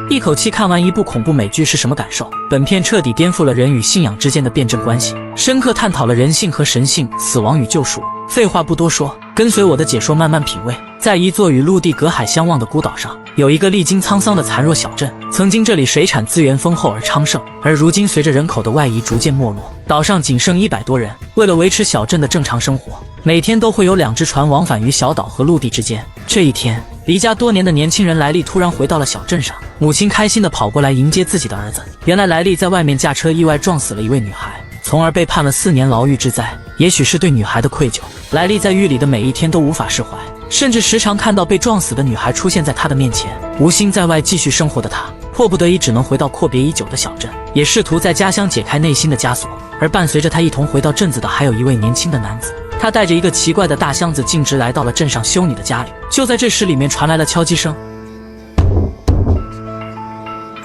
一口气看完一部恐怖美剧是什么感受？本片彻底颠覆了人与信仰之间的辩证关系，深刻探讨了人性和神性、死亡与救赎。废话不多说，跟随我的解说慢慢品味。在一座与陆地隔海相望的孤岛上，有一个历经沧桑的残弱小镇。曾经这里水产资源丰厚而昌盛，而如今随着人口的外移逐渐没落，岛上仅剩100多人。为了维持小镇的正常生活，每天都会有2只船往返于小岛和陆地之间。这一天，离家多年的年轻人莱利突然回到了小镇上，母亲开心地跑过来迎接自己的儿子。原来莱利在外面驾车意外撞死了一位女孩，从而被判了4年牢狱之灾。也许是对女孩的愧疚，莱利在狱里的每一天都无法释怀，甚至时常看到被撞死的女孩出现在他的面前。无心在外继续生活的他，迫不得已只能回到阔别已久的小镇，也试图在家乡解开内心的枷锁。而伴随着他一同回到镇子的还有一位年轻的男子，他带着一个奇怪的大箱子径直来到了镇上修女的家里。就在这时，里面传来了敲击声。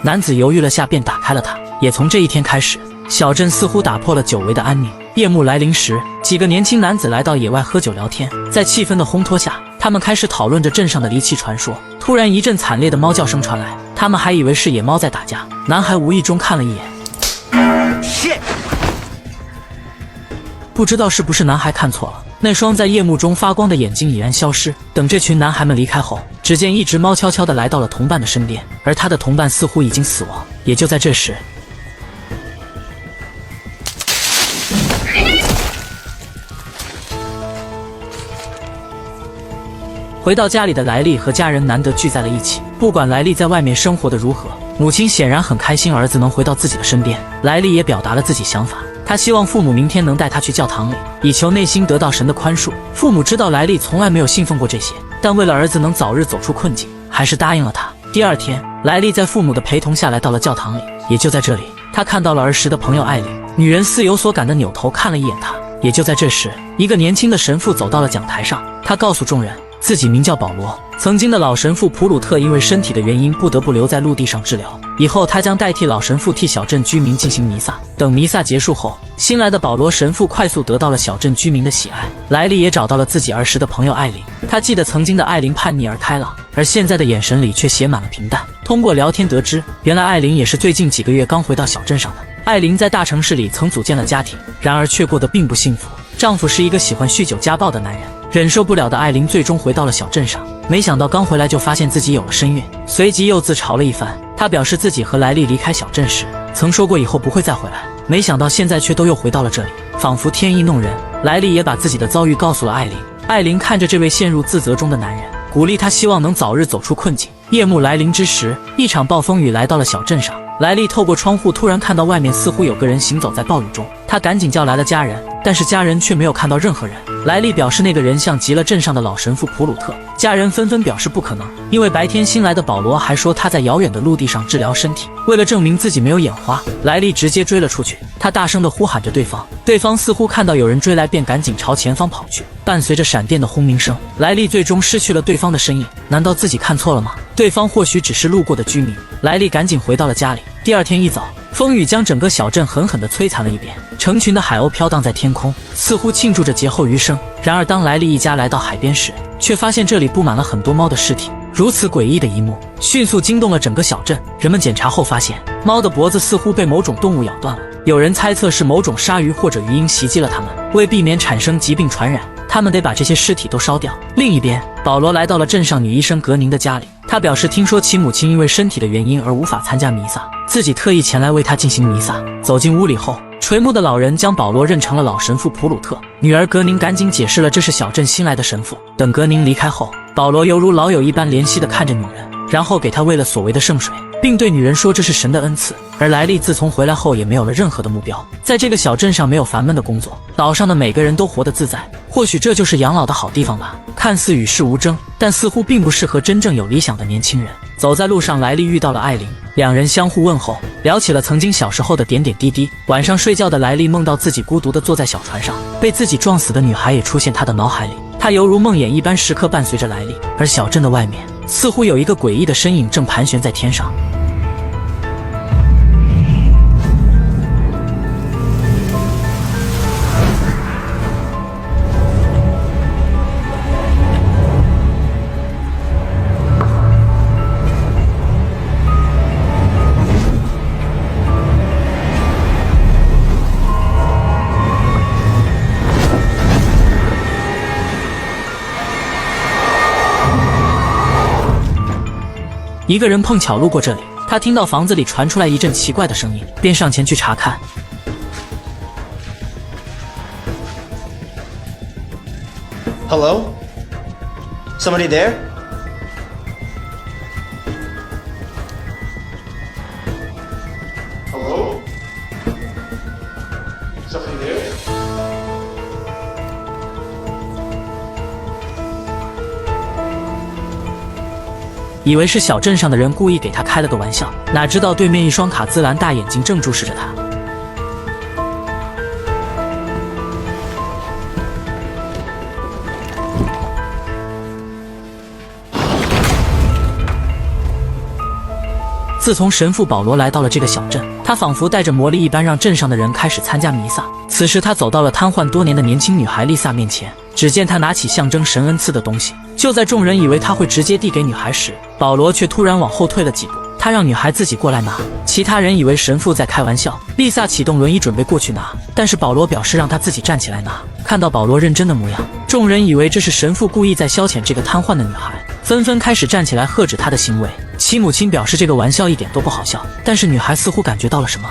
男子犹豫了下，便打开了它。也从这一天开始，小镇似乎打破了久违的安宁。夜幕来临时，几个年轻男子来到野外喝酒聊天，在气氛的烘托下，他们开始讨论着镇上的离奇传说。突然一阵惨烈的猫叫声传来，他们还以为是野猫在打架。男孩无意中看了一眼，不知道是不是男孩看错了，那双在夜幕中发光的眼睛已然消失。等这群男孩们离开后，只见一只猫悄悄地来到了同伴的身边，而他的同伴似乎已经死亡。也就在这时，回到家里的莱利和家人难得聚在了一起。不管莱利在外面生活的如何，母亲显然很开心儿子能回到自己的身边。莱利也表达了自己想法，他希望父母明天能带他去教堂里，以求内心得到神的宽恕。父母知道莱利从来没有信奉过这些，但为了儿子能早日走出困境，还是答应了他。第二天，莱利在父母的陪同下来到了教堂里。也就在这里，他看到了儿时的朋友艾琳。女人似有所感地扭头看了一眼他。也就在这时，一个年轻的神父走到了讲台上，他告诉众人，自己名叫保罗。曾经的老神父普鲁特因为身体的原因不得不留在陆地上治疗，以后他将代替老神父替小镇居民进行弥撒。等弥撒结束后，新来的保罗神父快速得到了小镇居民的喜爱。莱利也找到了自己儿时的朋友艾琳，他记得曾经的艾琳叛逆而开朗，而现在的眼神里却写满了平淡。通过聊天得知，原来艾琳也是最近几个月刚回到小镇上的。艾琳在大城市里曾组建了家庭，然而却过得并不幸福，丈夫是一个喜欢酗酒家暴的男人。忍受不了的艾琳最终回到了小镇上，没想到刚回来就发现自己有了身孕，随即又自嘲了一番。她表示自己和莱利离开小镇时曾说过以后不会再回来，没想到现在却都又回到了这里，仿佛天意弄人。莱利也把自己的遭遇告诉了艾琳。艾琳看着这位陷入自责中的男人，鼓励他希望能早日走出困境。夜幕来临之时，一场暴风雨来到了小镇上。莱利透过窗户突然看到外面似乎有个人行走在暴雨中，他赶紧叫来了家人，但是家人却没有看到任何人。莱利表示那个人像极了镇上的老神父普鲁特，家人纷纷表示不可能，因为白天新来的保罗还说他在遥远的陆地上治疗身体。为了证明自己没有眼花，莱利直接追了出去，他大声地呼喊着对方，对方似乎看到有人追来，便赶紧朝前方跑去。伴随着闪电的轰鸣声，莱利最终失去了对方的身影。难道自己看错了吗？对方或许只是路过的居民。莱利赶紧回到了家里。第二天一早，风雨将整个小镇狠狠地摧残了一遍，成群的海鸥飘荡在天空，似乎庆祝着劫后余生。然而当莱利一家来到海边时，却发现这里布满了很多猫的尸体。如此诡异的一幕迅速惊动了整个小镇，人们检查后发现，猫的脖子似乎被某种动物咬断了，有人猜测是某种鲨鱼或者鱼鹰袭击了它们。为避免产生疾病传染，他们得把这些尸体都烧掉。另一边，保罗来到了镇上女医生格宁的家里，他表示听说其母亲因为身体的原因而无法参加弥撒，自己特意前来为她进行弥撒。走进屋里后，垂暮的老人将保罗认成了老神父普鲁特，女儿格宁赶紧解释了这是小镇新来的神父。等格宁离开后，保罗犹如老友一般怜惜地看着女人，然后给她喂了所谓的圣水，并对女人说这是神的恩赐。而莱利自从回来后也没有了任何的目标，在这个小镇上没有烦闷的工作，岛上的每个人都活得自在。或许这就是养老的好地方吧。看似与世无争，但似乎并不适合真正有理想的年轻人。走在路上，莱利遇到了艾琳，两人相互问候，聊起了曾经小时候的点点滴滴。晚上睡觉的莱利梦到自己孤独地坐在小船上，被自己撞死的女孩也出现他的脑海里，他犹如梦魇一般时刻伴随着莱利。而小镇的外面似乎有一个诡异的身影正盘旋在天上。一个人碰巧路过这里，他听到房子里传出来一阵奇怪的声音，便上前去查看。Hello? Somebody there? Hello? Somebody there? 以为是小镇上的人故意给他开了个玩笑，哪知道对面一双卡姿兰大眼睛正注视着他。自从神父保罗来到了这个小镇，他仿佛带着魔力一般，让镇上的人开始参加弥撒。此时，他走到了瘫痪多年的年轻女孩丽萨面前，只见她拿起象征神恩赐的东西。就在众人以为他会直接递给女孩时，保罗却突然往后退了几步，他让女孩自己过来拿。其他人以为神父在开玩笑，丽萨启动轮椅准备过去拿，但是保罗表示让她自己站起来拿。看到保罗认真的模样，众人以为这是神父故意在消遣这个瘫痪的女孩，纷纷开始站起来喝止他的行为。其母亲表示这个玩笑一点都不好笑，但是女孩似乎感觉到了什么。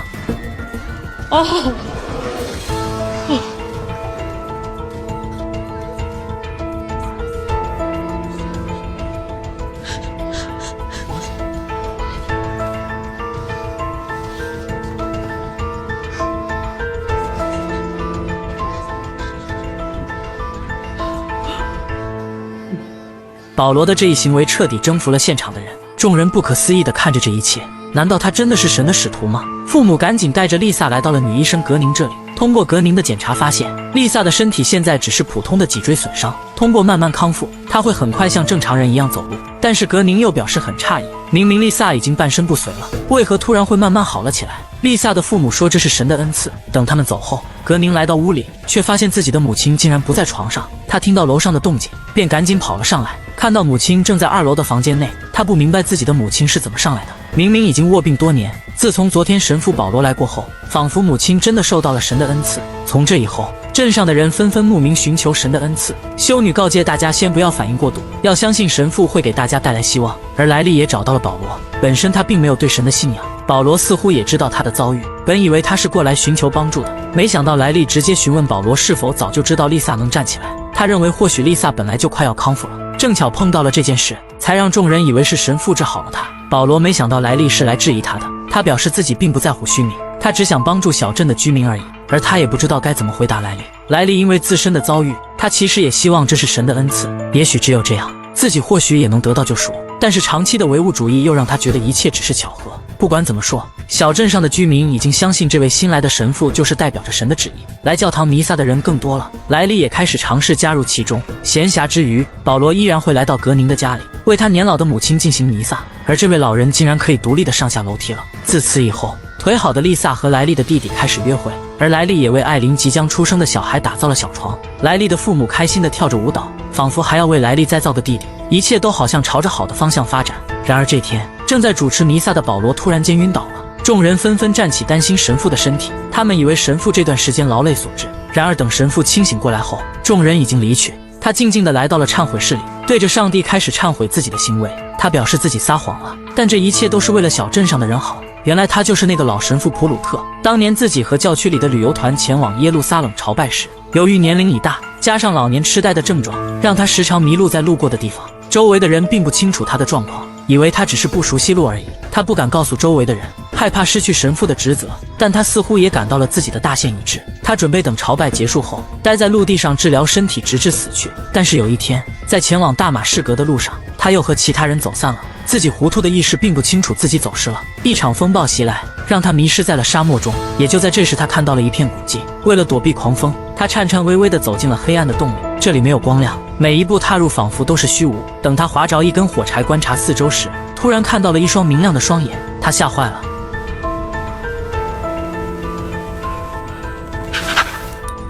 保罗的这一行为彻底征服了现场的人，众人不可思议地看着这一切。难道他真的是神的使徒吗？父母赶紧带着丽萨来到了女医生格宁这里。通过格宁的检查发现，丽萨的身体现在只是普通的脊椎损伤，通过慢慢康复，她会很快像正常人一样走路。但是格宁又表示很诧异，明明丽萨已经半身不遂了，为何突然会慢慢好了起来？丽萨的父母说这是神的恩赐。等他们走后，格宁来到屋里，却发现自己的母亲竟然不在床上。他听到楼上的动静，便赶紧跑了上来，看到母亲正在2楼的房间内。他不明白自己的母亲是怎么上来的，明明已经卧病多年。自从昨天神父保罗来过后，仿佛母亲真的受到了神的恩赐。从这以后，镇上的人纷纷慕名寻求神的恩赐。修女告诫大家先不要反应过度，要相信神父会给大家带来希望。而莱利也找到了保罗，本身他并没有对神的信仰，保罗似乎也知道他的遭遇，本以为他是过来寻求帮助的，没想到莱利直接询问保罗是否早就知道丽萨能站起来。他认为或许丽萨本来就快要康复了，正巧碰到了这件事，才让众人以为是神父治好了他。保罗没想到莱利是来质疑他的，他表示自己并不在乎虚名，他只想帮助小镇的居民而已，而他也不知道该怎么回答莱利。莱利因为自身的遭遇，他其实也希望这是神的恩赐，也许只有这样，自己或许也能得到救赎。但是长期的唯物主义又让他觉得一切只是巧合。不管怎么说，小镇上的居民已经相信这位新来的神父就是代表着神的旨意。来教堂弥撒的人更多了，莱利也开始尝试加入其中。闲暇之余，保罗依然会来到格宁的家里，为他年老的母亲进行弥撒，而这位老人竟然可以独立的上下楼梯了。自此以后，腿好的丽萨和莱利的弟弟开始约会，而莱利也为艾琳即将出生的小孩打造了小床。莱利的父母开心地跳着舞蹈，仿佛还要为莱利再造个弟弟，一切都好像朝着好的方向发展。然而这天，正在主持弥撒的保罗突然间晕倒了，众人纷纷站起担心神父的身体，他们以为神父这段时间劳累所致。然而等神父清醒过来后，众人已经离去，他静静地来到了忏悔室里，对着上帝开始忏悔自己的行为。他表示自己撒谎了，但这一切都是为了小镇上的人好。原来他就是那个老神父普鲁特。当年自己和教区里的旅游团前往耶路撒冷朝拜时，由于年龄已大，加上老年痴呆的症状，让他时常迷路在路过的地方。周围的人并不清楚他的状况，以为他只是不熟悉路而已。他不敢告诉周围的人，害怕失去神父的职责，但他似乎也感到了自己的大限已至。他准备等朝拜结束后，待在陆地上治疗身体，直至死去。但是有一天，在前往大马士革的路上，他又和其他人走散了。自己糊涂的意识并不清楚自己走失了。一场风暴袭来，让他迷失在了沙漠中。也就在这时，他看到了一片古迹。为了躲避狂风，他颤颤巍巍地走进了黑暗的洞里。这里没有光亮，每一步踏入仿佛都是虚无。等他划着一根火柴观察四周时，突然看到了一双明亮的双眼，他吓坏了。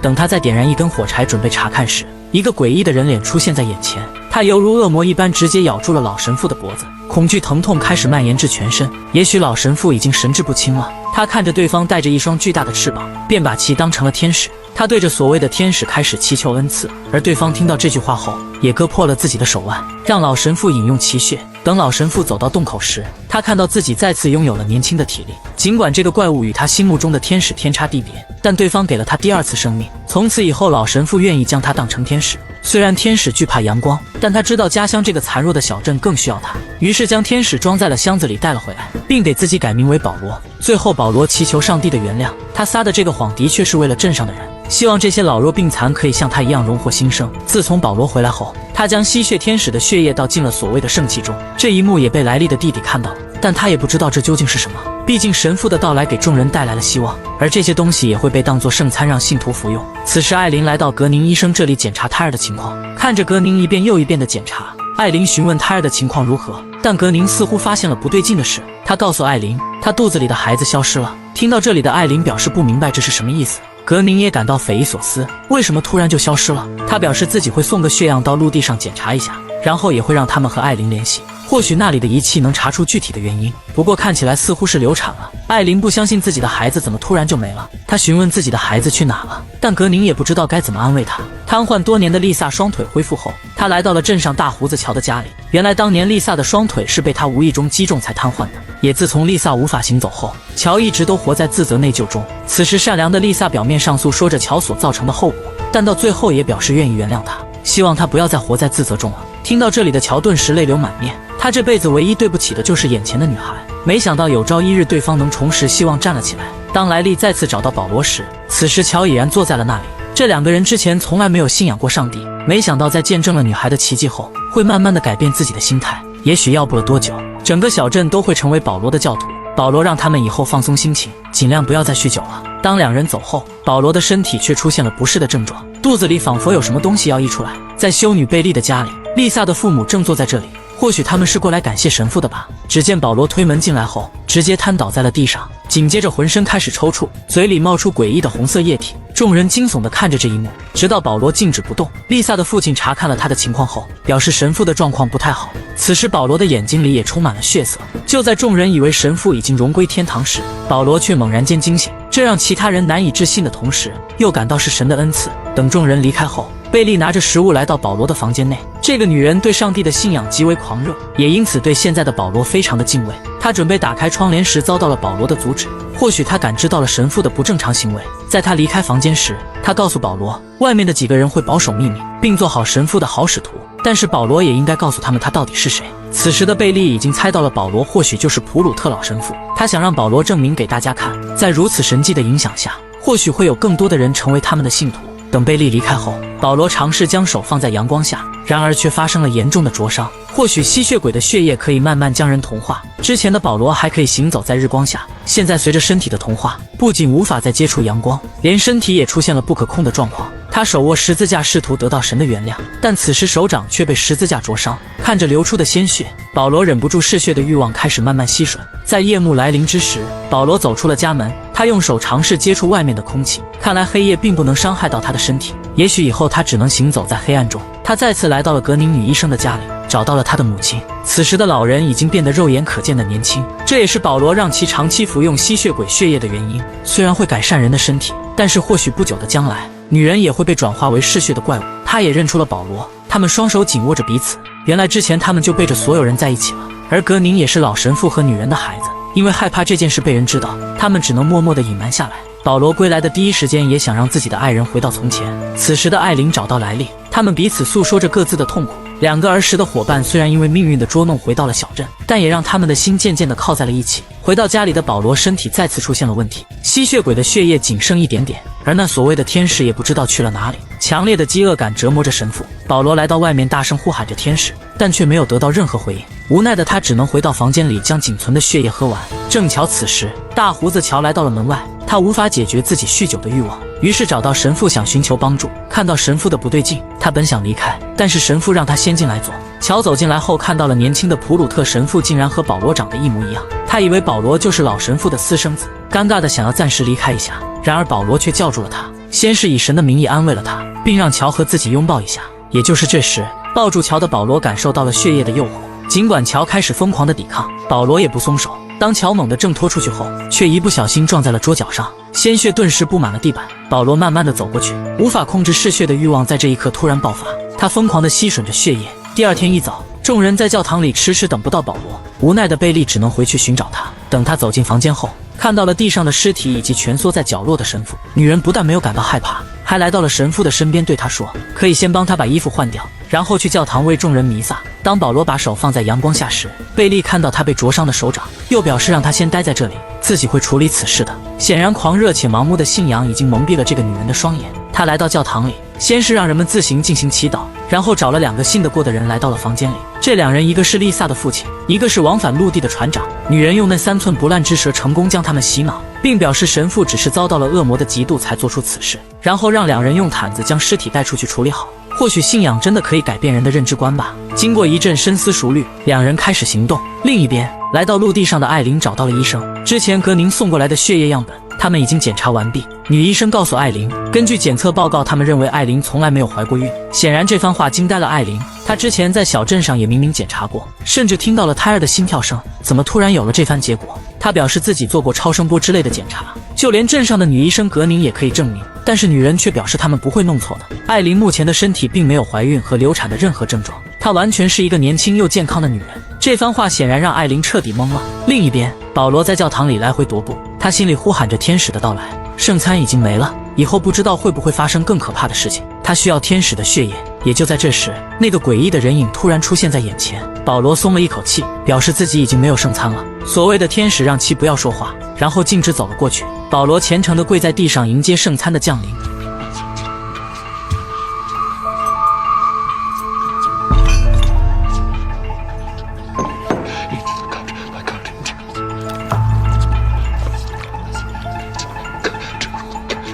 等他再点燃一根火柴准备查看时，一个诡异的人脸出现在眼前，他犹如恶魔一般直接咬住了老神父的脖子，恐惧疼痛开始蔓延至全身。也许老神父已经神志不清了，他看着对方带着一双巨大的翅膀，便把其当成了天使。他对着所谓的天使开始祈求恩赐，而对方听到这句话后，也割破了自己的手腕，让老神父饮用其血。等老神父走到洞口时，他看到自己再次拥有了年轻的体力。尽管这个怪物与他心目中的天使天差地别，但对方给了他第二次生命。从此以后，老神父愿意将他当成天使。虽然天使惧怕阳光，但他知道家乡这个残弱的小镇更需要他，于是将天使装在了箱子里带了回来，并给自己改名为保罗。最后，保罗祈求上帝的原谅，他撒的这个谎的确是为了镇上的人，希望这些老弱病残可以像他一样荣获新生。自从保罗回来后，他将吸血天使的血液倒进了所谓的圣器中，这一幕也被莱利的弟弟看到了，但他也不知道这究竟是什么。毕竟神父的到来给众人带来了希望，而这些东西也会被当作圣餐让信徒服用。此时艾琳来到格宁医生这里检查胎儿的情况，看着格宁一遍又一遍的检查，艾琳询问胎儿的情况如何，但格宁似乎发现了不对劲的事，他告诉艾琳他肚子里的孩子消失了。听到这里的艾琳表示不明白这是什么意思，格宁也感到匪夷所思，为什么突然就消失了？他表示自己会送个血样到陆地上检查一下，然后也会让他们和艾琳联系，或许那里的仪器能查出具体的原因。不过看起来似乎是流产了。艾琳不相信自己的孩子怎么突然就没了，她询问自己的孩子去哪了，但格宁也不知道该怎么安慰她。瘫痪多年的丽萨双腿恢复后，她来到了镇上大胡子乔的家里。原来当年丽萨的双腿是被他无意中击中才瘫痪的，也自从丽萨无法行走后，乔一直都活在自责内疚中。此时善良的丽萨表面上诉说着乔所造成的后果，但到最后也表示愿意原谅他，希望他不要再活在自责中了。听到这里的乔顿时泪流满面，他这辈子唯一对不起的就是眼前的女孩，没想到有朝一日对方能重拾希望站了起来。当莱利再次找到保罗时，此时乔已然坐在了那里。这两个人之前从来没有信仰过上帝，没想到在见证了女孩的奇迹后，会慢慢的改变自己的心态。也许要不了多久，整个小镇都会成为保罗的教徒。保罗让他们以后放松心情，尽量不要再酗酒了。当两人走后，保罗的身体却出现了不适的症状，肚子里仿佛有什么东西要溢出来。在修女贝利的家里，丽萨的父母正坐在这里，或许他们是过来感谢神父的吧。只见保罗推门进来后，直接瘫倒在了地上，紧接着浑身开始抽搐，嘴里冒出诡异的红色液体。众人惊悚地看着这一幕，直到保罗静止不动。丽萨的父亲查看了他的情况后，表示神父的状况不太好。此时保罗的眼睛里也充满了血色。就在众人以为神父已经荣归天堂时，保罗却猛然间惊醒，这让其他人难以置信的同时，又感到是神的恩赐。等众人离开后，贝利拿着食物来到保罗的房间内。这个女人对上帝的信仰极为狂热，也因此对现在的保罗非常的敬畏。她准备打开窗帘时遭到了保罗的阻止，或许她感知到了神父的不正常行为。在她离开房间时，她告诉保罗，外面的几个人会保守秘密，并做好神父的好使徒，但是保罗也应该告诉他们他到底是谁。此时的贝利已经猜到了保罗或许就是普鲁特老神父，他想让保罗证明给大家看，在如此神迹的影响下，或许会有更多的人成为他们的信徒。等贝利离开后，保罗尝试将手放在阳光下，然而却发生了严重的灼伤。或许吸血鬼的血液可以慢慢将人同化，之前的保罗还可以行走在日光下，现在随着身体的同化，不仅无法再接触阳光，连身体也出现了不可控的状况。他手握十字架试图得到神的原谅，但此时手掌却被十字架灼伤。看着流出的鲜血，保罗忍不住嗜血的欲望开始慢慢吸吮。在夜幕来临之时，保罗走出了家门，他用手尝试接触外面的空气，看来黑夜并不能伤害到他的身体，也许以后他只能行走在黑暗中。他再次来到了格宁女医生的家里，找到了他的母亲。此时的老人已经变得肉眼可见的年轻，这也是保罗让其长期服用吸血鬼血液的原因。虽然会改善人的身体，但是或许不久的将来，女人也会被转化为嗜血的怪物。他也认出了保罗，他们双手紧握着彼此，原来之前他们就背着所有人在一起了。而格宁也是老神父和女人的孩子，因为害怕这件事被人知道，他们只能默默地隐瞒下来。保罗归来的第一时间也想让自己的爱人回到从前。此时的艾琳找到莱利，他们彼此诉说着各自的痛苦。两个儿时的伙伴虽然因为命运的捉弄回到了小镇，但也让他们的心渐渐地靠在了一起。回到家里的保罗身体再次出现了问题，吸血鬼的血液仅剩一点点，而那所谓的天使也不知道去了哪里。强烈的饥饿感折磨着神父，保罗来到外面大声呼喊着天使，但却没有得到任何回应。无奈的他只能回到房间里将仅存的血液喝完。正巧此时大胡子乔来到了门外，他无法解决自己酗酒的欲望，于是找到神父想寻求帮助。看到神父的不对劲，他本想离开，但是神父让他先进来坐。乔走进来后看到了年轻的普鲁特神父竟然和保罗长得一模一样，他以为保罗就是老神父的私生子，尴尬的想要暂时离开一下，然而保罗却叫住了他，先是以神的名义安慰了他，并让乔和自己拥抱一下。也就是这时，抱住乔的保罗感受到了血液的诱惑，尽管乔开始疯狂的抵抗，保罗也不松手。当乔猛地挣脱出去后，却一不小心撞在了桌角上，鲜血顿时布满了地板。保罗慢慢的走过去，无法控制嗜血的欲望在这一刻突然爆发，他疯狂地吸吮着血液。第二天一早，众人在教堂里迟迟等不到保罗，无奈的贝利只能回去寻找他。等他走进房间后，看到了地上的尸体以及蜷缩在角落的神父。女人不但没有感到害怕，还来到了神父的身边，对他说：“可以先帮他把衣服换掉，然后去教堂为众人弥撒。”当保罗把手放在阳光下时，贝利看到他被灼伤的手掌，又表示让他先待在这里，自己会处理此事的。显然，狂热且盲目的信仰已经蒙蔽了这个女人的双眼。他来到教堂里，先是让人们自行进行祈祷，然后找了2个信得过的人来到了房间里。这2人，一个是丽萨的父亲，一个是往返陆地的船长。女人用那3寸不烂之舌成功将他们洗脑，并表示神父只是遭到了恶魔的嫉妒才做出此事，然后让2人用毯子将尸体带出去处理好。或许信仰真的可以改变人的认知观吧。经过一阵深思熟虑，2人开始行动。另一边，来到陆地上的艾琳找到了医生，之前格宁送过来的血液样本，他们已经检查完毕。女医生告诉艾琳，根据检测报告，他们认为艾琳从来没有怀过孕。显然，这番话惊呆了艾琳。她之前在小镇上也明明检查过，甚至听到了胎儿的心跳声，怎么突然有了这番结果？她表示自己做过超声波之类的检查，就连镇上的女医生格宁也可以证明。但是女人却表示他们不会弄错的。艾琳目前的身体并没有怀孕和流产的任何症状，她完全是一个年轻又健康的女人。这番话显然让艾琳彻底懵了。另一边，保罗在教堂里来回踱步，他心里呼喊着天使的到来。圣餐已经没了，以后不知道会不会发生更可怕的事情。他需要天使的血液。也就在这时，那个诡异的人影突然出现在眼前。保罗松了一口气，表示自己已经没有圣餐了。所谓的天使让其不要说话，然后径直走了过去。保罗虔诚地跪在地上迎接圣餐的降临。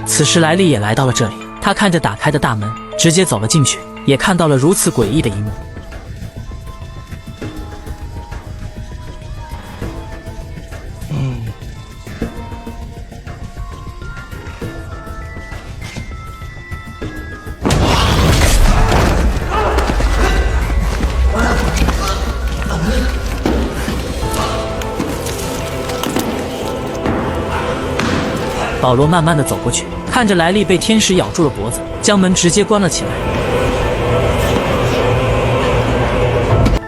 此时莱利也来到了这里，他看着打开的大门，直接走了进去，也看到了如此诡异的一幕。保罗慢慢地走过去，看着莱利被天使咬住了脖子，将门直接关了起来。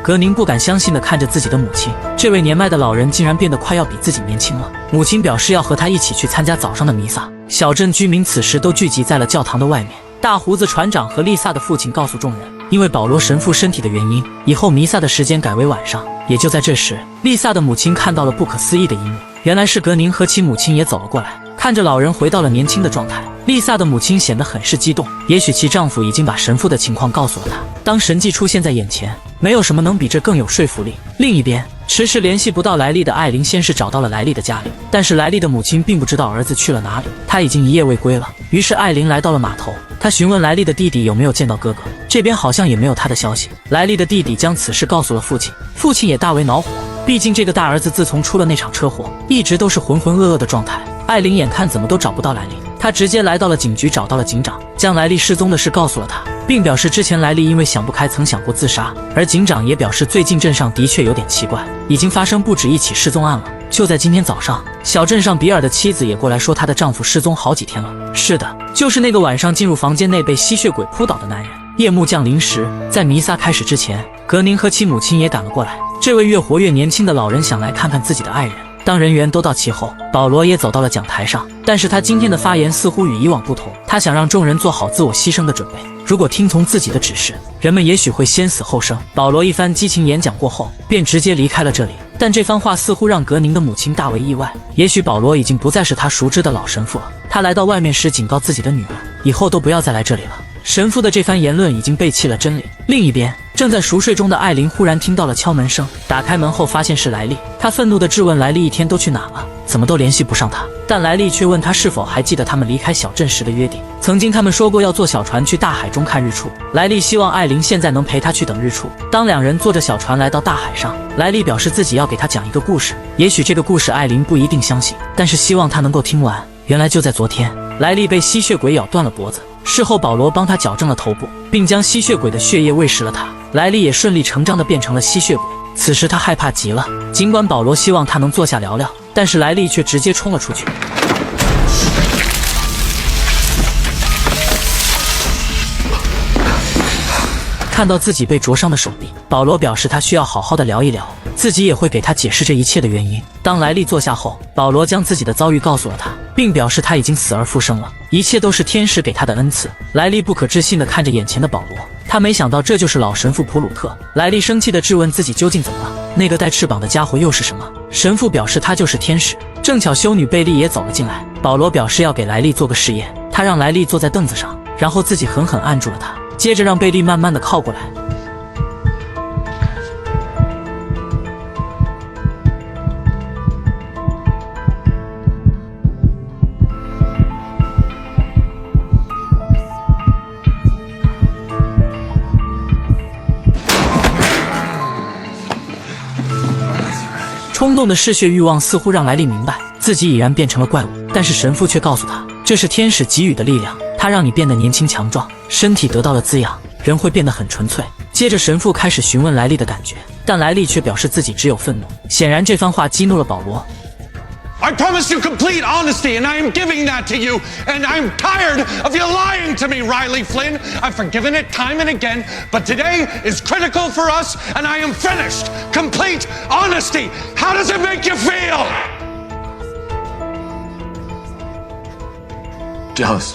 格宁不敢相信地看着自己的母亲，这位年迈的老人竟然变得快要比自己年轻了。母亲表示要和他一起去参加早上的弥撒。小镇居民此时都聚集在了教堂的外面。大胡子船长和丽萨的父亲告诉众人，因为保罗神父身体的原因，以后弥撒的时间改为晚上。也就在这时，丽萨的母亲看到了不可思议的一幕，原来是格宁和其母亲也走了过来。看着老人回到了年轻的状态，丽萨的母亲显得很是激动。也许其丈夫已经把神父的情况告诉了她。当神迹出现在眼前，没有什么能比这更有说服力。另一边，迟迟联系不到莱利的艾琳先是找到了莱利的家里，但是莱利的母亲并不知道儿子去了哪里，他已经一夜未归了。于是艾琳来到了码头，她询问莱利的弟弟有没有见到哥哥，这边好像也没有他的消息。莱利的弟弟将此事告诉了父亲，父亲也大为恼火，毕竟这个大儿子自从出了那场车祸，一直都是浑浑噩噩的状态。艾琳眼看怎么都找不到莱利，她直接来到了警局，找到了警长，将莱利失踪的事告诉了他，并表示之前莱利因为想不开曾想过自杀。而警长也表示最近镇上的确有点奇怪，已经发生不止一起失踪案了。就在今天早上，小镇上比尔的妻子也过来说她的丈夫失踪好几天了。是的，就是那个晚上进入房间内被吸血鬼扑倒的男人。夜幕降临时，在弥撒开始之前，格宁和其母亲也赶了过来。这位越活越年轻的老人想来看看自己的爱人。当人员都到齐后，保罗也走到了讲台上，但是他今天的发言似乎与以往不同。他想让众人做好自我牺牲的准备，如果听从自己的指示，人们也许会先死后生。保罗一番激情演讲过后，便直接离开了这里。但这番话似乎让格宁的母亲大为意外，也许保罗已经不再是他熟知的老神父了。他来到外面时警告自己的女儿，以后都不要再来这里了。神父的这番言论已经背弃了真理。另一边，正在熟睡中的艾琳忽然听到了敲门声，打开门后发现是莱利。她愤怒地质问莱利一天都去哪了，怎么都联系不上他。但莱利却问他是否还记得他们离开小镇时的约定。曾经他们说过要坐小船去大海中看日出。莱利希望艾琳现在能陪他去等日出。当两人坐着小船来到大海上，莱利表示自己要给他讲一个故事。也许这个故事艾琳不一定相信，但是希望他能够听完。原来就在昨天，莱利被吸血鬼咬断了脖子。事后保罗帮他矫正了头部，并将吸血鬼的血液喂食了他。莱利也顺理成章地变成了吸血鬼。此时他害怕极了，尽管保罗希望他能坐下聊聊，但是莱利却直接冲了出去。看到自己被灼伤的手臂，保罗表示他需要好好的聊一聊，自己也会给他解释这一切的原因。当莱利坐下后，保罗将自己的遭遇告诉了他，并表示他已经死而复生了，一切都是天使给他的恩赐。莱利不可置信地看着眼前的保罗，他没想到这就是老神父普鲁特。莱利生气地质问自己究竟怎么了，那个带翅膀的家伙又是什么？神父表示他就是天使。正巧修女贝利也走了进来，保罗表示要给莱利做个试验，他让莱利坐在凳子上，然后自己狠狠按住了他，接着让贝利慢慢地靠过来。冲动的嗜血欲望似乎让莱利明白自己已然变成了怪物，但是神父却告诉他，这是天使给予的力量，它让你变得年轻强壮，身体得到了滋养，人会变得很纯粹。接着神父开始询问莱利的感觉，但莱利却表示自己只有愤怒。显然这番话激怒了保罗。I promise you complete honesty, and I am giving that to you. And I'm tired of you lying to me, Riley Flynn. I've forgiven it time and again, but today is critical for us, and I am finished. Complete honesty. How does it make you feel? Jealous.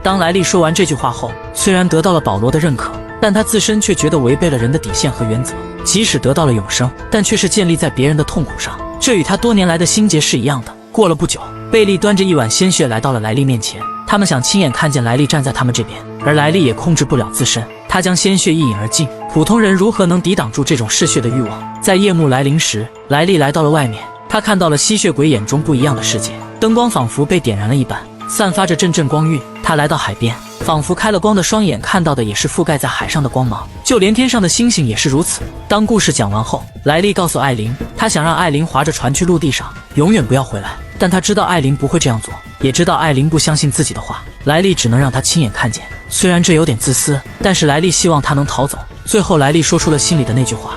当莱利说完这句话后，虽然得到了保罗的认可，但他自身却觉得违背了人的底线和原则。即使得到了永生，但却是建立在别人的痛苦上，这与他多年来的心结是一样的。过了不久，贝利端着一碗鲜血来到了莱利面前，他们想亲眼看见莱利站在他们这边，而莱利也控制不了自身，他将鲜血一饮而尽。普通人如何能抵挡住这种嗜血的欲望？在夜幕来临时，莱利来到了外面，他看到了吸血鬼眼中不一样的世界，灯光仿佛被点燃了一般，散发着阵阵光晕。他来到海边，仿佛开了光的双眼看到的也是覆盖在海上的光芒，就连天上的星星也是如此。当故事讲完后，莱利告诉艾琳，他想让艾琳划着船去陆地上，永远不要回来。但他知道艾琳不会这样做，也知道艾琳不相信自己的话，莱利只能让他亲眼看见。虽然这有点自私，但是莱利希望他能逃走。最后莱利说出了心里的那句话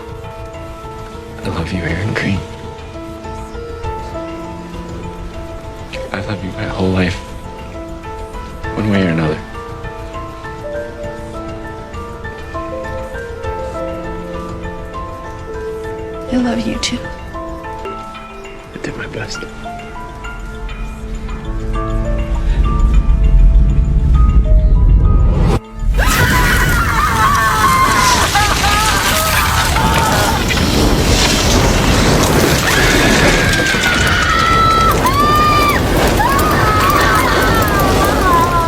I love you, Aaron Green. I love you my whole life. One way or another. I love you too. I did my best.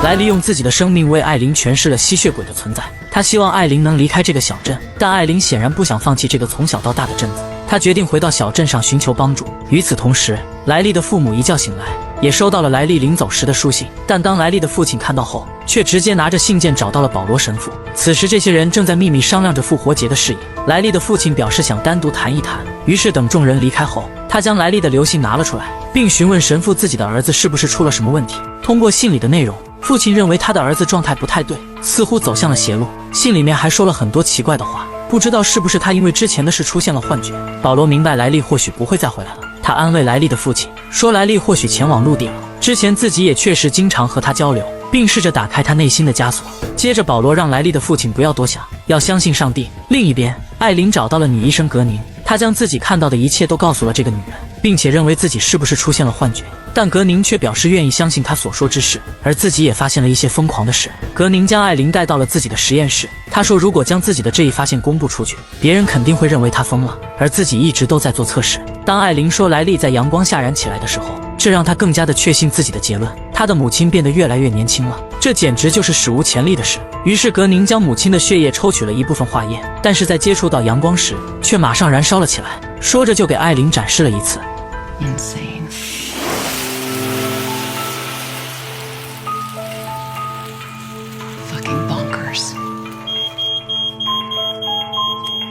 莱利用自己的生命为艾琳诠释了吸血鬼的存在，他希望艾琳能离开这个小镇，但艾琳显然不想放弃这个从小到大的镇子，他决定回到小镇上寻求帮助。与此同时，莱利的父母一觉醒来，也收到了莱利临走时的书信，但当莱利的父亲看到后，却直接拿着信件找到了保罗神父。此时这些人正在秘密商量着复活节的事宜，莱利的父亲表示想单独谈一谈，于是等众人离开后，他将莱利的留信拿了出来，并询问神父自己的儿子是不是出了什么问题。通过信里的内容，父亲认为他的儿子状态不太对，似乎走向了邪路。信里面还说了很多奇怪的话，不知道是不是他因为之前的事出现了幻觉。保罗明白莱利或许不会再回来了，他安慰莱利的父亲说莱利或许前往陆地了，之前自己也确实经常和他交流，并试着打开他内心的枷锁。接着保罗让莱利的父亲不要多想，要相信上帝。另一边，艾琳找到了女医生格宁，她将自己看到的一切都告诉了这个女人，并且认为自己是不是出现了幻觉。但格宁却表示愿意相信他所说之事，而自己也发现了一些疯狂的事。格宁将艾琳带到了自己的实验室，他说如果将自己的这一发现公布出去，别人肯定会认为他疯了，而自己一直都在做测试。当艾琳说莱利在阳光下燃起来的时候，这让他更加的确信自己的结论，他的母亲变得越来越年轻了，这简直就是史无前例的事。于是格宁将母亲的血液抽取了一部分化验，但是在接触到阳光时却马上燃烧了起来，说着就给艾琳展示了一次。 Insane. Fucking bonkers.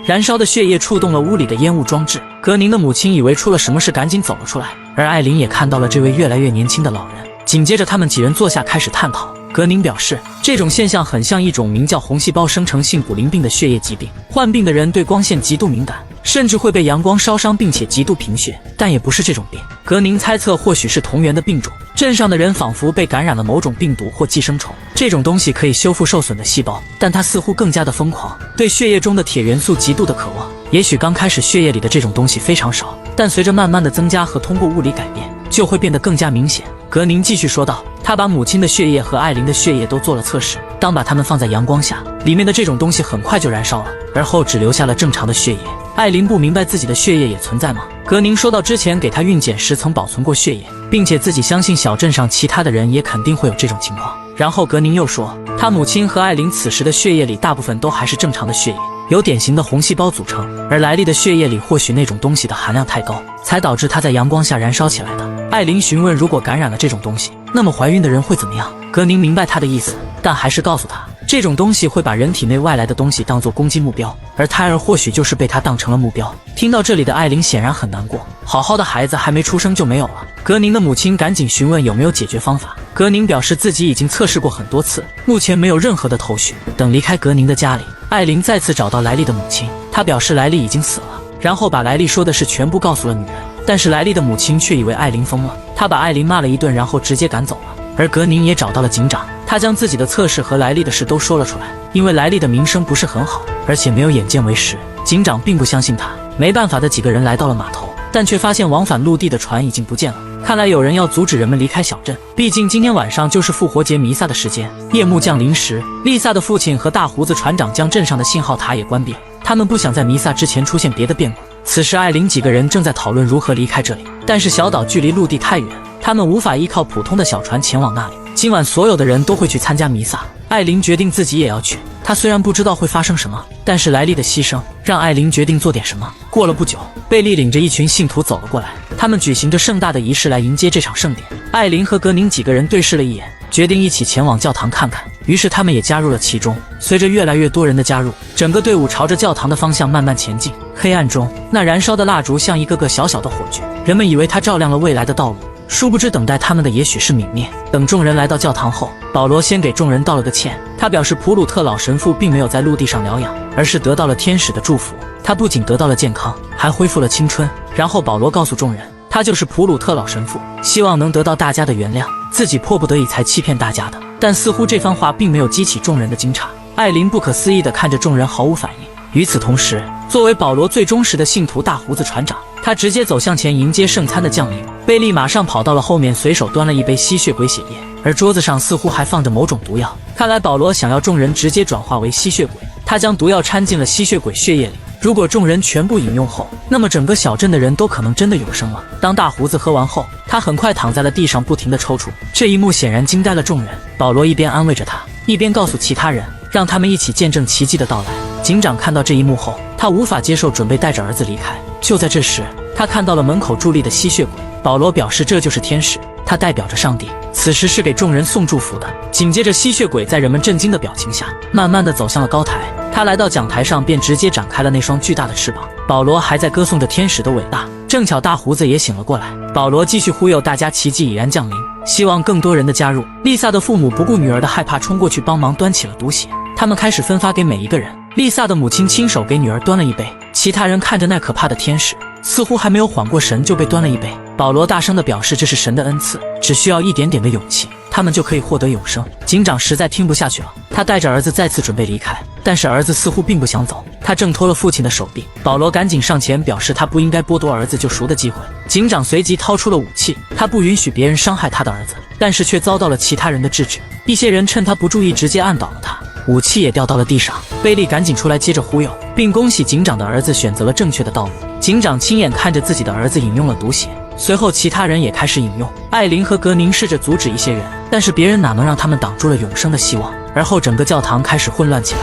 燃烧的血液触动了屋里的烟雾装置，格宁的母亲以为出了什么事，赶紧走了出来，而艾琳也看到了这位越来越年轻的老人。紧接着他们几人坐下开始探讨，格宁表示，这种现象很像一种名叫红细胞生成性骨鳞病的血液疾病，患病的人对光线极度敏感，甚至会被阳光烧伤，并且极度贫血，但也不是这种病。格宁猜测或许是同源的病种，镇上的人仿佛被感染了某种病毒或寄生虫，这种东西可以修复受损的细胞，但它似乎更加的疯狂，对血液中的铁元素极度的渴望。也许刚开始血液里的这种东西非常少，但随着慢慢的增加和通过物理改变，就会变得更加明显。格宁继续说道，他把母亲的血液和艾琳的血液都做了测试，当把它们放在阳光下，里面的这种东西很快就燃烧了，而后只留下了正常的血液。艾琳不明白自己的血液也存在吗？格宁说到之前给他孕检时曾保存过血液，并且自己相信小镇上其他的人也肯定会有这种情况。然后格宁又说，他母亲和艾琳此时的血液里大部分都还是正常的血液，由典型的红细胞组成，而莱利的血液里或许那种东西的含量太高，才导致它在阳光下燃烧起来的。艾琳询问，如果感染了这种东西，那么怀孕的人会怎么样？格宁明白他的意思，但还是告诉他，这种东西会把人体内外来的东西当作攻击目标，而胎儿或许就是被他当成了目标。听到这里的艾琳显然很难过，好好的孩子还没出生就没有了。格宁的母亲赶紧询问有没有解决方法，格宁表示自己已经测试过很多次，目前没有任何的头绪。等离开格宁的家里，艾琳再次找到莱利的母亲，她表示莱利已经死了，然后把莱利说的事全部告诉了女人。但是莱利的母亲却以为艾琳疯了，她把艾琳骂了一顿，然后直接赶走了。而格宁也找到了警长，他将自己的测试和莱利的事都说了出来。因为莱利的名声不是很好，而且没有眼见为实，警长并不相信他。没办法的几个人来到了码头，但却发现往返陆地的船已经不见了。看来有人要阻止人们离开小镇，毕竟今天晚上就是复活节弥撒的时间。夜幕降临时，丽萨的父亲和大胡子船长将镇上的信号塔也关闭了，他们不想在弥撒之前出现别的变故。此时艾琳几个人正在讨论如何离开这里，但是小岛距离陆地太远，他们无法依靠普通的小船前往那里。今晚所有的人都会去参加弥撒，艾琳决定自己也要去。她虽然不知道会发生什么，但是莱利的牺牲让艾琳决定做点什么。过了不久，贝利领着一群信徒走了过来，他们举行着盛大的仪式来迎接这场盛典。艾琳和格宁几个人对视了一眼，决定一起前往教堂看看，于是他们也加入了其中。随着越来越多人的加入，整个队伍朝着教堂的方向慢慢前进。黑暗中，那燃烧的蜡烛像一个个小小的火炬，人们以为它照亮了未来的道路，殊不知等待他们的也许是泯灭。等众人来到教堂后，保罗先给众人道了个歉，他表示普鲁特老神父并没有在陆地上疗养，而是得到了天使的祝福，他不仅得到了健康，还恢复了青春。然后保罗告诉众人，他就是普鲁特老神父，希望能得到大家的原谅，自己迫不得已才欺骗大家的。但似乎这番话并没有激起众人的惊诧，艾琳不可思议地看着众人毫无反应。与此同时，作为保罗最忠实的信徒大胡子船长，他直接走向前迎接圣餐的降临。贝利马上跑到了后面，随手端了一杯吸血鬼血液，而桌子上似乎还放着某种毒药。看来保罗想要众人直接转化为吸血鬼，他将毒药掺进了吸血鬼血液里。如果众人全部饮用后，那么整个小镇的人都可能真的永生了。当大胡子喝完后，他很快躺在了地上，不停地抽搐。这一幕显然惊呆了众人。保罗一边安慰着他，一边告诉其他人，让他们一起见证奇迹的到来。警长看到这一幕后，他无法接受，准备带着儿子离开。就在这时，他看到了门口伫立的吸血鬼。保罗表示这就是天使，他代表着上帝，此时是给众人送祝福的。紧接着，吸血鬼在人们震惊的表情下，慢慢地走向了高台。他来到讲台上，便直接展开了那双巨大的翅膀。保罗还在歌颂着天使的伟大，正巧大胡子也醒了过来。保罗继续忽悠大家，奇迹已然降临，希望更多人的加入。丽萨的父母不顾女儿的害怕，冲过去帮忙端起了毒血，他们开始分发给每一个人。丽萨的母亲亲手给女儿端了一杯，其他人看着那可怕的天使，似乎还没有缓过神就被端了一杯。保罗大声地表示这是神的恩赐，只需要一点点的勇气，他们就可以获得永生。警长实在听不下去了，他带着儿子再次准备离开，但是儿子似乎并不想走，他挣脱了父亲的手臂。保罗赶紧上前表示他不应该剥夺儿子救赎的机会。警长随即掏出了武器，他不允许别人伤害他的儿子，但是却遭到了其他人的制止。一些人趁他不注意直接按倒了他，武器也掉到了地上。贝利赶紧出来接着忽悠，并恭喜警长的儿子选择了正确的道路。警长亲眼看着自己的儿子饮用了毒血，随后其他人也开始饮用。艾琳和格宁试着阻止一些人，但是别人哪能让他们挡住了永生的希望。而后整个教堂开始混乱起来。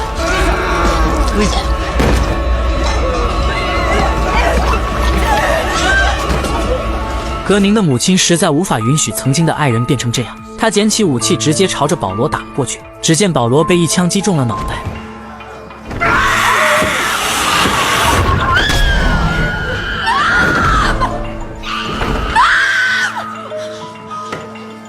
格宁的母亲实在无法允许曾经的爱人变成这样，她捡起武器直接朝着保罗打了过去。只见保罗被一枪击中了脑袋。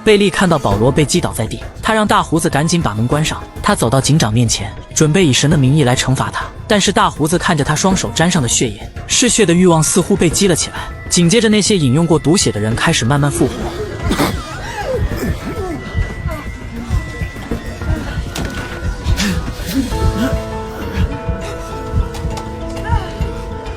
贝利看到保罗被击倒在地，他让大胡子赶紧把门关上。他走到警长面前，准备以神的名义来惩罚他。但是大胡子看着他双手沾上的血液，嗜血的欲望似乎被激了起来。紧接着，那些饮用过毒血的人开始慢慢复活。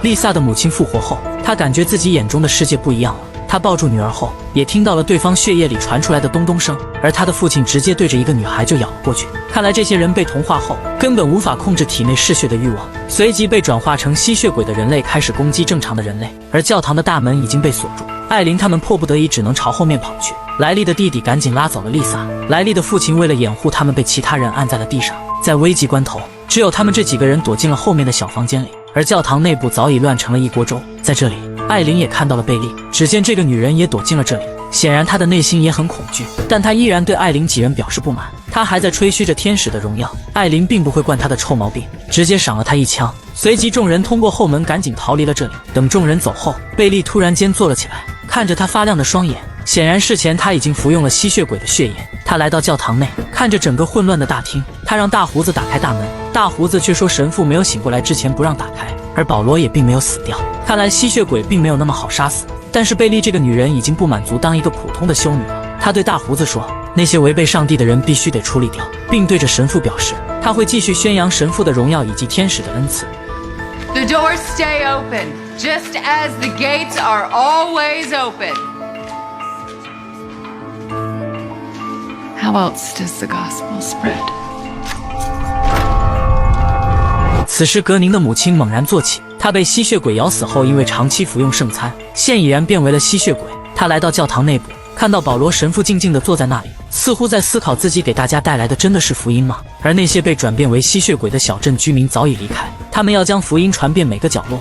丽萨的母亲复活后，她感觉自己眼中的世界不一样了。她抱住女儿后，也听到了对方血液里传出来的咚咚声，而她的父亲直接对着一个女孩就咬了过去。看来这些人被同化后，根本无法控制体内嗜血的欲望，随即被转化成吸血鬼的人类开始攻击正常的人类。而教堂的大门已经被锁住，艾琳他们迫不得已只能朝后面跑去。莱利的弟弟赶紧拉走了丽萨，莱利的父亲为了掩护他们，被其他人按在了地上。在危急关头，只有他们这几个人躲进了后面的小房间里。而教堂内部早已乱成了一锅粥。在这里，艾琳也看到了贝利，只见这个女人也躲进了这里，显然她的内心也很恐惧，但她依然对艾琳几人表示不满。她还在吹嘘着天使的荣耀，艾琳并不会惯她的臭毛病，直接赏了她一枪。随即众人通过后门赶紧逃离了这里。等众人走后，贝利突然间坐了起来，看着他发亮的双眼，显然事前他已经服用了吸血鬼的血液。他来到教堂内，看着整个混乱的大厅，他让大胡子打开大门，大胡子却说神父没有醒过来之前不让打开，而保罗也并没有死掉。看来吸血鬼并没有那么好杀死。但是贝利这个女人已经不满足当一个普通的修女了，她对大胡子说，那些违背上帝的人必须得处理掉，并对着神父表示，他会继续宣扬神父的荣耀以及天使的恩赐。 The doors stay open, just as the gates are always open. How else does the gospel spread? 此时格宁的母亲猛然坐起，她被吸血鬼咬死后，因为长期服用圣餐，现已然变为了吸血鬼。她来到教堂内部，看到保罗神父静静地坐在那里，似乎在思考自己给大家带来的真的是福音吗？而那些被转变为吸血鬼的小镇居民早已离开，他们要将福音传遍每个角落。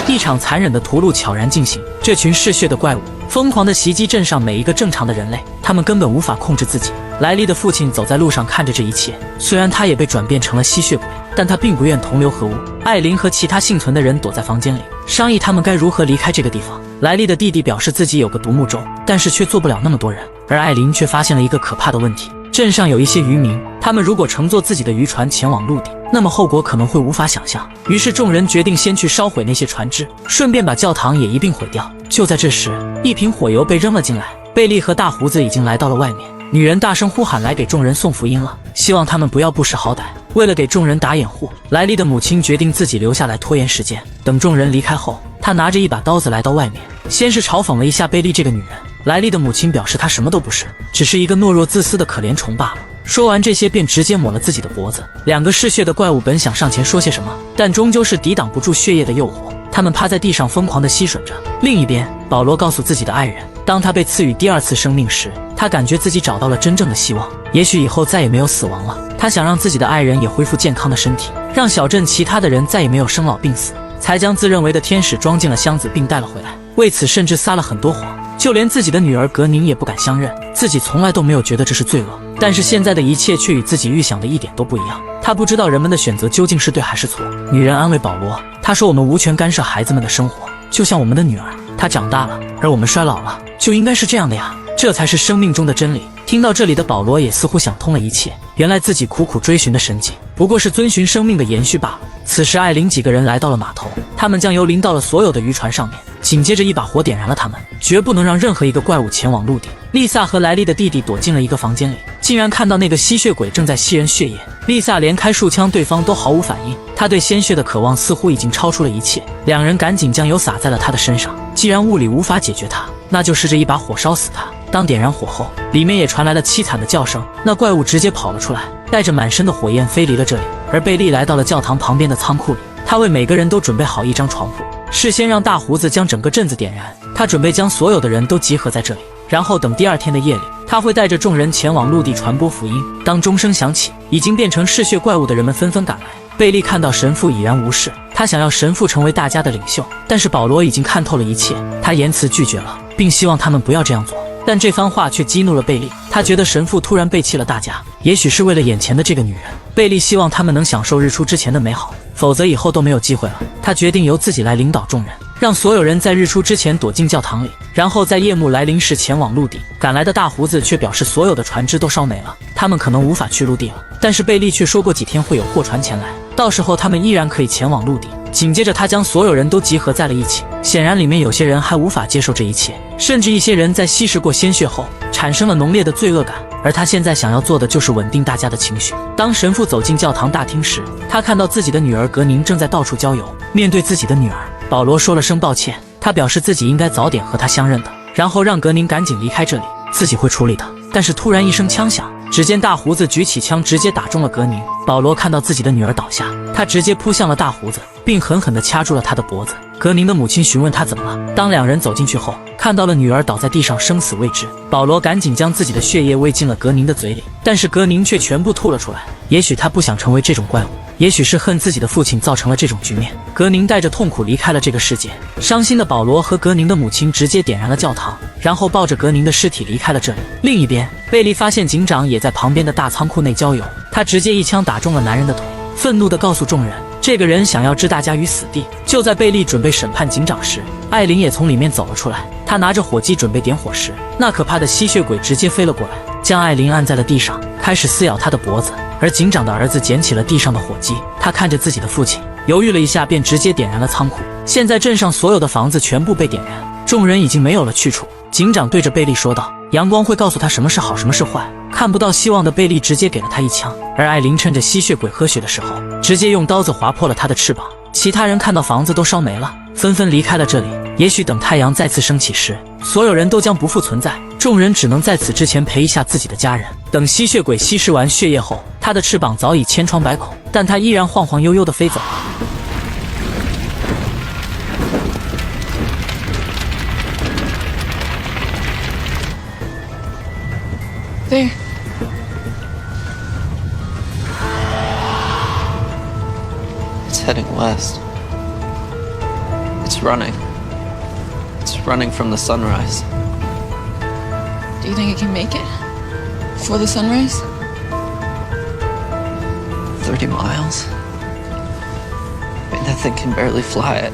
一场残忍的屠戮悄然进行，这群嗜血的怪物疯狂地袭击镇上每一个正常的人类，他们根本无法控制自己。莱利的父亲走在路上看着这一切，虽然他也被转变成了吸血鬼，但他并不愿同流合污。艾琳和其他幸存的人躲在房间里，商议他们该如何离开这个地方。莱利的弟弟表示自己有个独木舟，但是却坐不了那么多人，而艾琳却发现了一个可怕的问题。镇上有一些渔民，他们如果乘坐自己的渔船前往陆地，那么后果可能会无法想象。于是众人决定先去烧毁那些船只，顺便把教堂也一并毁掉。就在这时，一瓶火油被扔了进来，贝利和大胡子已经来到了外面。女人大声呼喊来给众人送福音了，希望他们不要不识好歹。为了给众人打掩护，莱利的母亲决定自己留下来拖延时间。等众人离开后，她拿着一把刀子来到外面，先是嘲讽了一下贝利这个女人。莱利的母亲表示她什么都不是，只是一个懦弱自私的可怜虫罢了。说完这些便直接抹了自己的脖子。两个嗜血的怪物本想上前说些什么，但终究是抵挡不住血液的诱惑，他们趴在地上疯狂地吸吮着。另一边，保罗告诉自己的爱人，当他被赐予第二次生命时，他感觉自己找到了真正的希望，也许以后再也没有死亡了。他想让自己的爱人也恢复健康的身体，让小镇其他的人再也没有生老病死，才将自认为的天使装进了箱子并带了回来。为此甚至撒了很多谎，就连自己的女儿格宁也不敢相认，自己从来都没有觉得这是罪恶。但是现在的一切却与自己预想的一点都不一样，他不知道人们的选择究竟是对还是错。女人安慰保罗，她说我们无权干涉孩子们的生活，就像我们的女儿，她长大了，而我们衰老了，就应该是这样的呀，这才是生命中的真理。听到这里的保罗也似乎想通了一切，原来自己苦苦追寻的神迹不过是遵循生命的延续罢了。此时艾琳几个人来到了码头，他们将油淋到了所有的渔船上面，紧接着一把火点燃了他们，绝不能让任何一个怪物前往陆地。丽萨和莱利的弟弟躲进了一个房间里，竟然看到那个吸血鬼正在吸人血液。丽萨连开数枪，对方都毫无反应，他对鲜血的渴望似乎已经超出了一切。两人赶紧将油洒在了他的身上，既然物理无法解决他，那就试着一把火烧死他。当点燃火后，里面也传来了凄惨的叫声，那怪物直接跑了出来，带着满身的火焰飞离了这里。而贝利来到了教堂旁边的仓库里，他为每个人都准备好一张床铺，事先让大胡子将整个镇子点燃，他准备将所有的人都集合在这里，然后等第二天的夜里，他会带着众人前往陆地传播福音。当钟声响起，已经变成嗜血怪物的人们纷纷赶来。贝利看到神父已然无事，他想要神父成为大家的领袖，但是保罗已经看透了一切，他严词拒绝了，并希望他们不要这样做。但这番话却激怒了贝利。他觉得神父突然背弃了大家，也许是为了眼前的这个女人。贝利希望他们能享受日出之前的美好，否则以后都没有机会了。他决定由自己来领导众人，让所有人在日出之前躲进教堂里，然后在夜幕来临时前往陆地。赶来的大胡子却表示所有的船只都烧没了，他们可能无法去陆地了。但是贝利却说过几天会有货船前来，到时候他们依然可以前往陆地。紧接着他将所有人都集合在了一起，显然里面有些人还无法接受这一切，甚至一些人在吸食过鲜血后产生了浓烈的罪恶感，而他现在想要做的就是稳定大家的情绪。当神父走进教堂大厅时，他看到自己的女儿格宁正在到处郊游。面对自己的女儿，保罗说了声抱歉，他表示自己应该早点和她相认的，然后让格宁赶紧离开这里，自己会处理的。但是突然一声枪响，只见大胡子举起枪直接打中了格宁。保罗看到自己的女儿倒下，他直接扑向了大胡子，并狠狠地掐住了他的脖子。格宁的母亲询问他怎么了，当两人走进去后，看到了女儿倒在地上生死未知。保罗赶紧将自己的血液喂进了格宁的嘴里，但是格宁却全部吐了出来。也许他不想成为这种怪物，也许是恨自己的父亲造成了这种局面。格宁带着痛苦离开了这个世界。伤心的保罗和格宁的母亲直接点燃了教堂，然后抱着格宁的尸体离开了这里。另一边，贝利发现警长也在旁边的大仓库内郊游，他直接一枪打中了男人的腿，愤怒地告诉众人，这个人想要置大家于死地。就在贝利准备审判警长时，艾琳也从里面走了出来，她拿着火机准备点火时，那可怕的吸血鬼直接飞了过来，将艾琳按在了地上，开始撕咬她的脖子。而警长的儿子捡起了地上的火机，他看着自己的父亲，犹豫了一下，便直接点燃了仓库。现在镇上所有的房子全部被点燃，众人已经没有了去处。警长对着贝利说道，阳光会告诉他什么是好什么是坏。看不到希望的贝利直接给了他一枪，而艾琳趁着吸血鬼喝血的时候，直接用刀子划破了他的翅膀。其他人看到房子都烧没了，纷纷离开了这里。也许等太阳再次升起时，所有人都将不复存在，众人只能在此之前陪一下自己的家人。等吸血鬼吸食完血液后，他的翅膀早已千疮百孔，但他依然晃晃悠悠地飞走了。There. It's heading west. It's running. It's running from the sunrise. Do you think it can make it? Before the sunrise? 30 miles? I mean, that thing can barely fly it.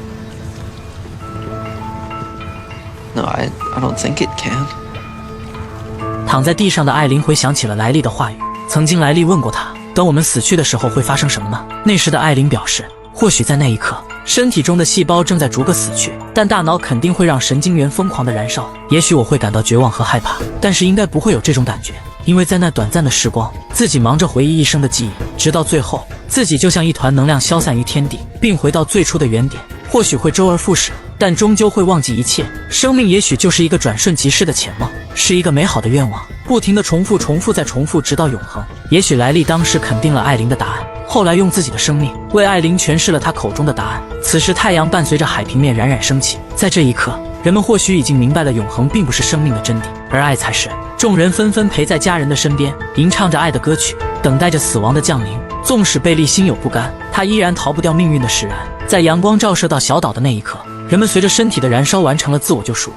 No, I don't think it can. 躺在地上的艾琳回想起了莱利的话语，曾经莱利问过他，等我们死去的时候会发生什么呢？那时的艾琳表示，或许在那一刻，身体中的细胞正在逐个死去，但大脑肯定会让神经元疯狂地燃烧。也许我会感到绝望和害怕，但是应该不会有这种感觉，因为在那短暂的时光，自己忙着回忆一生的记忆，直到最后，自己就像一团能量消散于天地，并回到最初的原点。或许会周而复始，但终究会忘记一切。生命也许就是一个转瞬即逝的浅梦，是一个美好的愿望，不停地重复再重复，直到永恒。也许莱利当时肯定了艾琳的答案，后来用自己的生命为艾琳诠释了他口中的答案。此时太阳伴随着海平面冉冉升起，在这一刻，人们或许已经明白了永恒并不是生命的真谛，而爱才是。众人纷纷陪在家人的身边，吟唱着爱的歌曲，等待着死亡的降临。纵使贝利心有不甘，他依然逃不掉命运的使然。在阳光照射到小岛的那一刻，人们随着身体的燃烧完成了自我救赎。